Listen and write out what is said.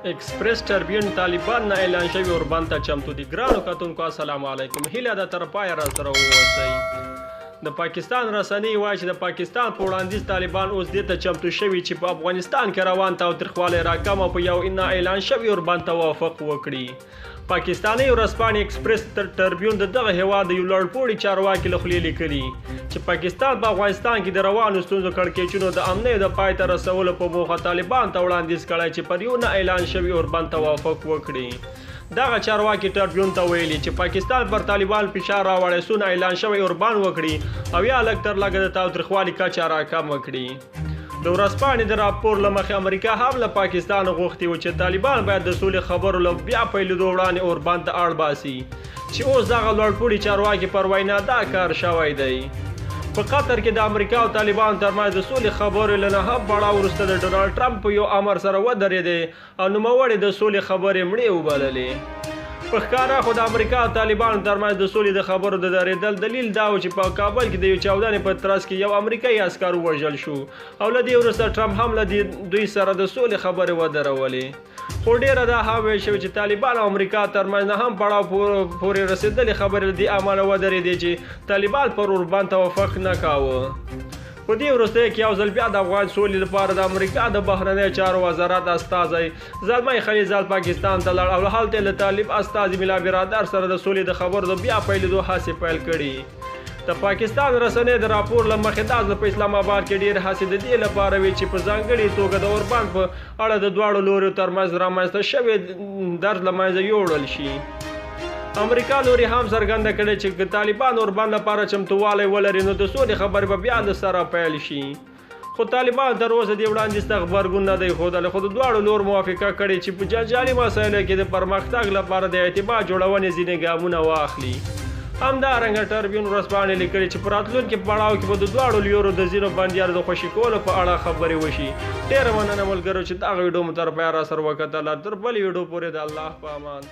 ایکسپریس ټربیون طالبان نه اعلان شوی اوربند ته چمتو دي. ګرانو کتونکو السلام علیکم. هیله ده تر پایه راسره واوسئ. د پاکستان رسنۍ وایي چې د پاکستان په وړاندیز طالبان اوس دې ته چمتو شوي چې په افغانستان کې روان تاوتریخوالی راکم او په یو نه اعلان شوي اوربند ته موافق وکړي. پاکستاني ورځپاڼې ایکسپریس ټربیون د دغه هیواد د یو لوړپوړي چارواکي له خولې لیکلي چې پاکستان په افغانستان کې د روانو ستونزو کړکېچونو د امنیت د پای ته رسولو په موخه طالبان ته وړاندیز کړی چې پر یو نه اعلان شوي اوربند ته موافق وکړي. دغه چارواکي ټربیون ته ویلي چې پاکستان پر طالبان فشار راوړی څو نه اعلان شوی اوربند وکړي او یا لږ تر لږه د تاوتریخوالي کچه راکمه کړي. د ورځپاڼې د راپور له مخې امریکا هم له پاکستان غوښتي و چې طالبان باید د سولې خبرو له بیا پیلېدو وړاندې اوربند ته اړ باسي چې اوس دغه لوړپوړي چارواکي پر وینا دا کار شوی دی. په قطر کې د امریکا او طالبانو ترمنځ د سولې خبرې له نهه پړاو وروسته د ډونالډ ټرمپ په یو امر سره ودرېدې او نوموړي د سولې خبرې مړې وبللې. په ښکاره خو د امریکا او طالبانو ترمنځ د سولې د خبرو د درېدل دلیل دا و چې په کابل کې د یو چاودنې په ترڅ کې یو امریکایي عسکر ووژل شو او له دې وروسته ټرمپ هم له دوی سره د سولې خبرې ودرولې. خو ډېره دا هم ویل شوې چې طالبان او امریکا ترمنځ نه هم پړاو پورې رسېدلې خبرې له دې امله ودرېدې چې طالبان پر اوربند توافق نه کاوه. په دې وروستیو کې یو ځل بیا د افغان سولې لپاره د امریکا د بهرنیو چارو وزارت استازی زلمی خلیلزاد پاکستان ته لاړ او هلته له طالب استازي ملا برادر سره د سولې د خبرو د بیا پیلېدو هڅې پیل کړي. د پاکستان رسنۍ د راپور له مخې دا ځل په اسلام آباد کې ډېر هڅې د دې لپاره وي چې په ځانګړې توګه د اوربند په اړه د دواړو لوریو ترمنځ رامنځته شوی درد له منځه یوړل شي. امریکا لوري هم څرګنده کړې چې طالبان اوربند لپاره چمتووالی ولري نو د سولې خبرې به بیا له سره پیل شي. خو طالبان تر اوسه دې وړاندیز ته غبرګون نه دی ښودلی خو د دواړو لور موافقه کړې چې په جنجالي مسایلو کې د پرمختګ لپاره د اعتماد جوړونې ځینې ګامونه واخلي. همدارنګه ټربیون ورځپاڼې لیکلي چې په راتلونکي پړاو کې به د دواړو لورو د ځینو بندیانو د خوشي کولو په اړه خبرې وشي. ډېره مننه ملګرو چې دغه ویډیو مو تر پایه راسره وکتله. تر بلې ویډیو پورې د الله په امان.